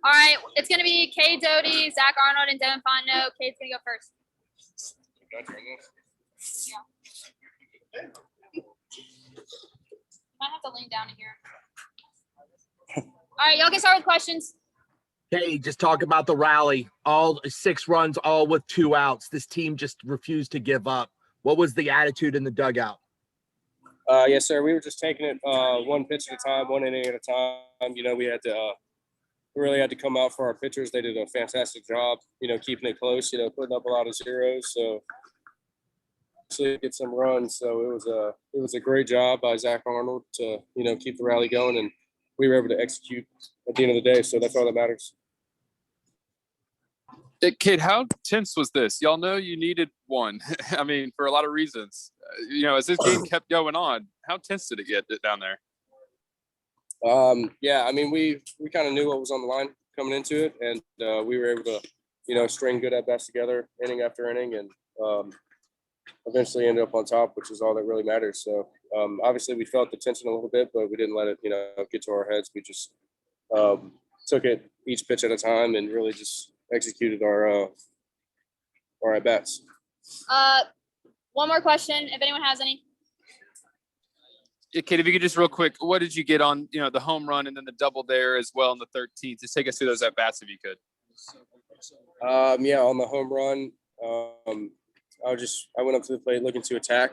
All right, it's going to be Kay Doty, Zach Arnold, and Devin Fontenot. Kay's going to go first. Yeah. Might have to lean down in here. All right, y'all can start with questions. Hey, just talk about the rally. All 6 runs, all with 2 outs. This team just refused to give up. What was the attitude in the dugout? Yes, sir. We were just taking it one pitch at a time, one inning at a time. You know, we had to really had to come out for our pitchers. They did a fantastic job, you know, keeping it close, you know, putting up a lot of zeros. So actually get some runs. So it was a great job by Zach Arnold to, you know, keep the rally going, and we were able to execute at the end of the day. So that's all that matters. Kid, how tense was this? Y'all know you needed one. I mean, for a lot of reasons. You know, as this game kept going on, how tense did it get down there? Yeah, I mean, we kind of knew what was on the line coming into it, and we were able to, you know, string good at bats together inning after inning, and eventually ended up on top, which is all that really matters. So obviously we felt the tension a little bit, but we didn't let it, you know, get to our heads. We just took it each pitch at a time and really just executed our at bats. One more question, if anyone has any. Yeah, Kate, if you could just real quick, what did you get on, you know, the home run and then the double there as well in the 13th? Just take us through those at bats if you could. Yeah, on the home run, I went up to the plate looking to attack.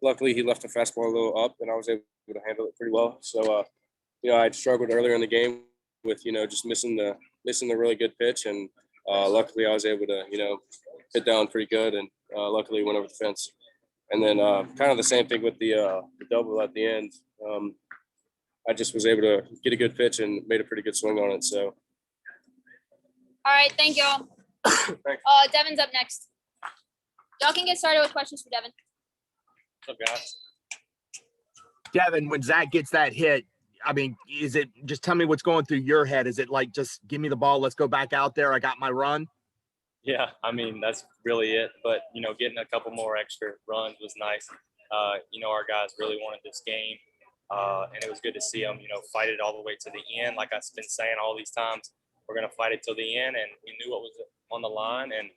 Luckily, he left the fastball a little up, and I was able to handle it pretty well. So, you know, I'd struggled earlier in the game with, you know, just missing the really good pitch, and luckily I was able to, you know, hit down pretty good, and luckily went over the fence. And then kind of the same thing with the double at the end. I just was able to get a good pitch and made a pretty good swing on it. So. All right, thank y'all. Thanks. Devin's up next. Y'all can get started with questions for Devin. What's up, guys? Devin, when Zach gets that hit, I mean, is it just tell me what's going through your head? Is it like, just give me the ball, let's go back out there, I got my run? Yeah, I mean, that's really it. But, you know, getting a couple more extra runs was nice. You know, our guys really wanted this game, and it was good to see them, you know, fight it all the way to the end. Like I've been saying all these times, we're going to fight it till the end, and we knew what was on the line, and,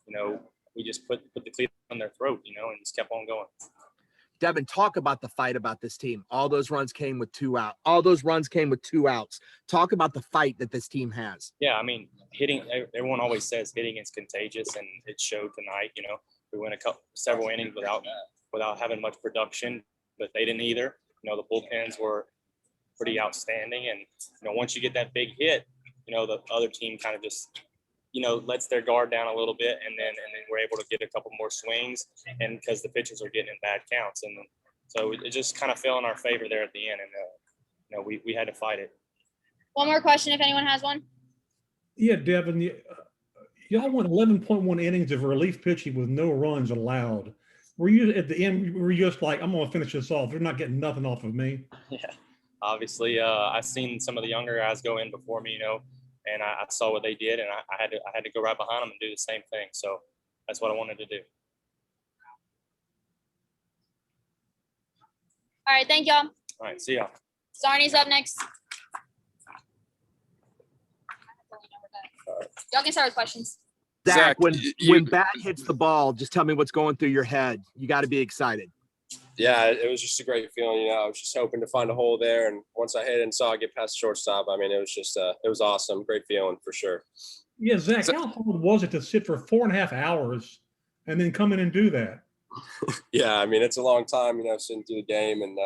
you know, we just put the cleat on their throat, you know, and just kept on going. Devin, talk about the fight about this team. All those runs came with 2 outs. All those runs came with 2 outs. Talk about the fight that this team has. Yeah, I mean, hitting. Everyone always says hitting is contagious, and it showed tonight. You know, we went several innings without having much production, but they didn't either. You know, the bullpens were pretty outstanding, and you know, once you get that big hit, you know, the other team kind of just, you know, lets their guard down a little bit, and then we're able to get a couple more swings, and because the pitchers are getting in bad counts, and so it just kind of fell in our favor there at the end, and you know, we had to fight it. One more question, if anyone has one. Yeah, Devin, y'all went 11.1 innings of relief pitching with no runs allowed. Were you at the end? Were you just like, I'm going to finish this off? They're not getting nothing off of me. Yeah, obviously, I've seen some of the younger guys go in before me, you know. And I saw what they did, and I had to go right behind them and do the same thing. So that's what I wanted to do. All right, thank y'all. All right, see y'all. Sarni's up next. Y'all can start with questions. Zach, when bat hits the ball, just tell me what's going through your head. You got to be excited. Yeah, it was just a great feeling. You know, I was just hoping to find a hole there, and once I hit it and saw it get past shortstop, I mean, it was just it was awesome. Great feeling for sure. Yeah, Zach, how hard was it to sit for 4.5 hours and then come in and do that? Yeah, I mean, it's a long time, you know, sitting through the game and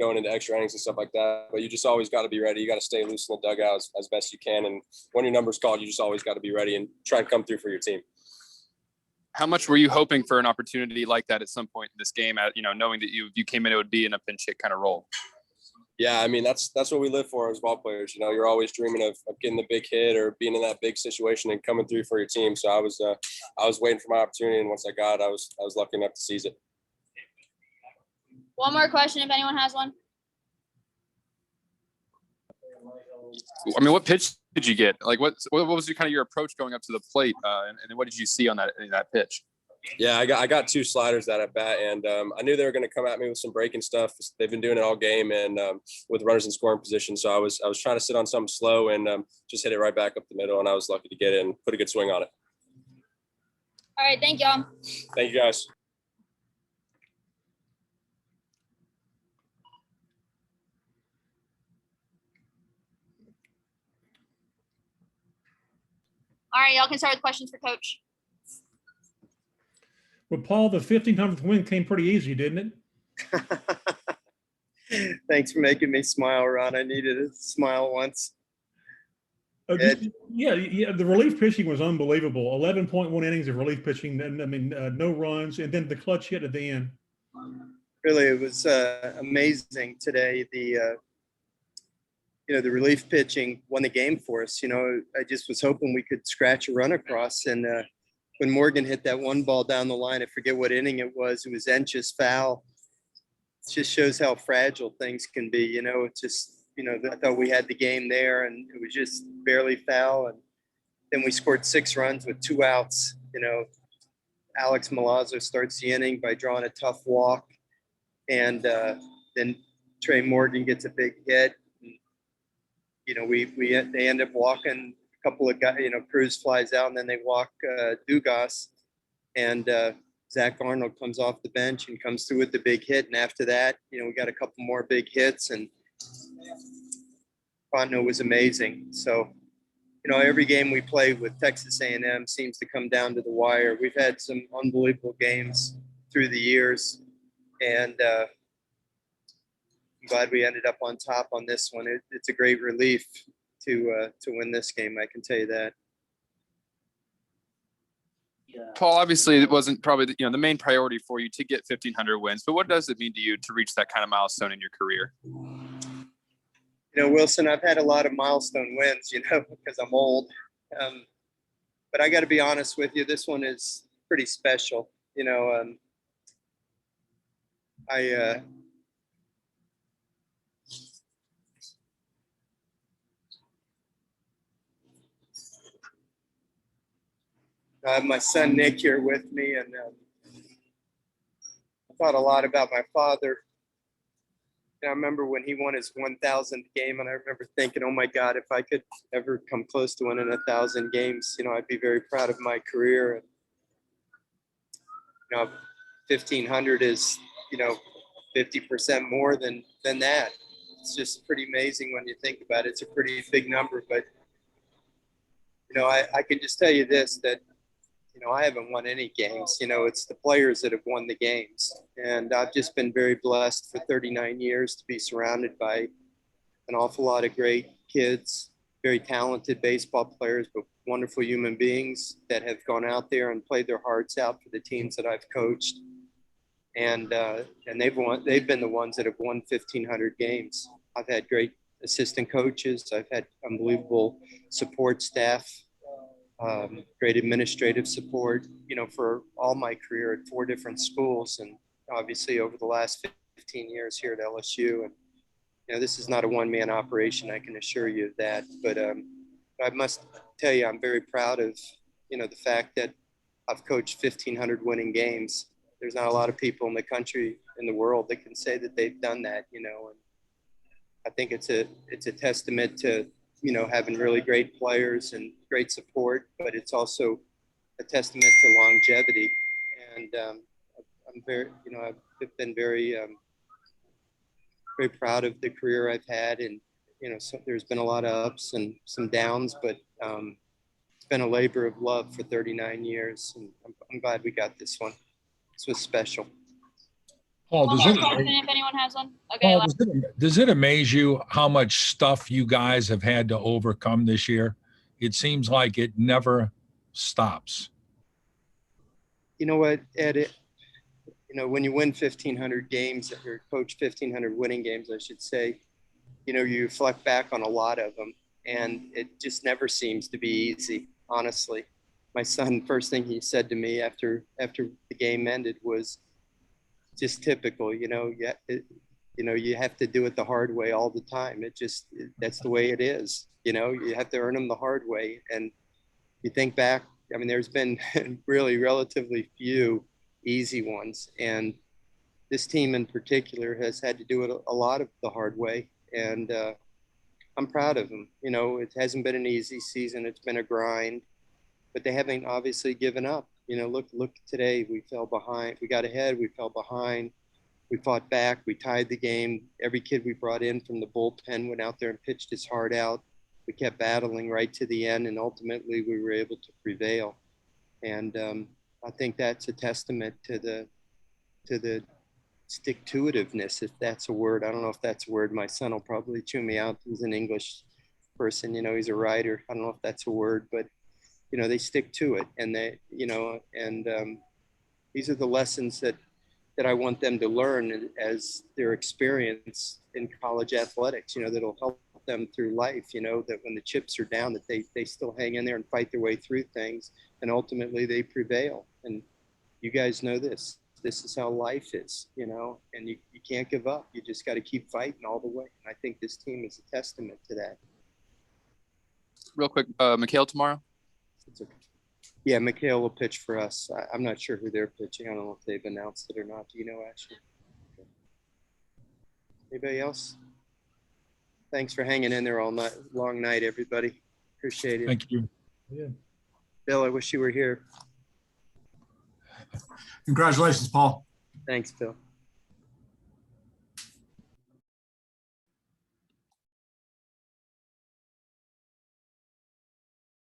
going into extra innings and stuff like that. But you just always got to be ready. You got to stay loose in the dugout as best you can. And when your number's called, you just always got to be ready and try and come through for your team. How much were you hoping for an opportunity like that at some point in this game, you know, knowing that you came in, it would be in a pinch hit kind of role? Yeah, I mean, that's what we live for as ball players. You know, you're always dreaming of getting the big hit or being in that big situation and coming through for your team. So I was waiting for my opportunity, and once I got it, I was lucky enough to seize it. One more question, if anyone has one. I mean, what pitch did you get? Like, what was your approach going up to the plate, and what did you see on that pitch? Yeah, I got 2 sliders that at bat, and I knew they were going to come at me with some breaking stuff. They've been doing it all game, and with runners in scoring position. So I was trying to sit on something slow and just hit it right back up the middle, and I was lucky to get it and put a good swing on it. All right, thank y'all. Thank you, guys. All right, y'all can start with questions for Coach. Well, Paul, the 1500th win came pretty easy, didn't it? Thanks for making me smile, Ron. I needed a smile once. Yeah, the relief pitching was unbelievable. 11.1 innings of relief pitching. I mean, no runs, and then the clutch hit at the end. Really, it was amazing today. The relief pitching won the game for us. I just was hoping we could scratch a run across. And when Morgan hit that one ball down the line, I forget what inning it was inches foul. It just shows how fragile things can be. It's just, I thought we had the game there, and it was just barely foul. And then we scored 6 runs with 2 outs. Alex Milazzo starts the inning by drawing a tough walk. And then Trey Morgan gets a big hit. And, they end up walking a couple of guys. Cruz flies out, and then they walk Dugas, and Zach Arnold comes off the bench and comes through with the big hit. And after that, we got a couple more big hits, and Fontenot was amazing. So, every game we play with Texas A&M seems to come down to the wire. We've had some unbelievable games through the years, and I'm glad we ended up on top on this one. It's a great relief to win this game. I can tell you that. Paul, obviously it wasn't probably the main priority for you to get 1,500 wins, but what does it mean to you to reach that kind of milestone in your career? Wilson, I've had a lot of milestone wins, because I'm old. But I got to be honest with you, this one is pretty special. I have my son Nick here with me, and I thought a lot about my father. I remember when he won his 1,000th game, and I remember thinking, oh my God, if I could ever come close to winning 1,000 games, I'd be very proud of my career. And 1,500 is 50% more than that. It's just pretty amazing when you think about it. It's a pretty big number, but I can just tell you this, that I haven't won any games. It's the players that have won the games. And I've just been very blessed for 39 years to be surrounded by an awful lot of great kids, very talented baseball players, but wonderful human beings that have gone out there and played their hearts out for the teams that I've coached. And they've been the ones that have won 1,500 games. I've had great assistant coaches. I've had unbelievable support staff. Great administrative support, for all my career at 4 different schools, and obviously over the last 15 years here at LSU. And this is not a one-man operation, I can assure you of that. But I must tell you, I'm very proud of the fact that I've coached 1,500 winning games. There's not a lot of people in the country, in the world, that can say that they've done that. And I think it's a testament to having really great players and great support, but it's also a testament to longevity. And I'm very, I've been very, very proud of the career I've had. And, so there's been a lot of ups and some downs, but it's been a labor of love for 39 years. And I'm glad we got this one. This was special. Paul, One more question if anyone has one. Okay. Paul, does it amaze you how much stuff you guys have had to overcome this year? It seems like it never stops. You know what, Ed? When you win 1,500 games, or coach 1,500 winning games, I should say, you reflect back on a lot of them, and it just never seems to be easy, honestly. My son, first thing he said to me after the game ended was, just typical, you have to do it the hard way all the time. That's the way it is. You have to earn them the hard way. And you think back I mean, there's been really relatively few easy ones. And this team in particular has had to do it a lot of the hard way. And I'm proud of them. You know, it hasn't been an easy season. It's been a grind, but they haven't obviously given up. You know, look today, we fell behind. We got ahead, we fell behind. We fought back, we tied the game. Every kid we brought in from the bullpen went out there and pitched his heart out. We kept battling right to the end, and ultimately we were able to prevail. And I think that's a testament to the stick-to-itiveness, if that's a word. I don't know if that's a word. My son will probably chew me out. He's an English person, you know, he's a writer. I don't know if that's a word, but, you know, they stick to it. And they, you know, and these are the lessons that I want them to learn as their experience in college athletics, you know, that'll help them through life, you know, that when the chips are down, that they still hang in there and fight their way through things, and ultimately they prevail. And you guys know this is how life is, you know, and you can't give up. You just got to keep fighting all the way. And I think this team is a testament to that. Real quick, Mikhail tomorrow? It's okay. Yeah, Mikhail will pitch for us. I'm not sure who they're pitching. I don't know if they've announced it or not. Do you know, Ashley? Okay. Anybody else? Thanks for hanging in there all night. Long night, everybody. Appreciate it. Thank you. Yeah. Bill, I wish you were here. Congratulations, Paul. Thanks, Bill.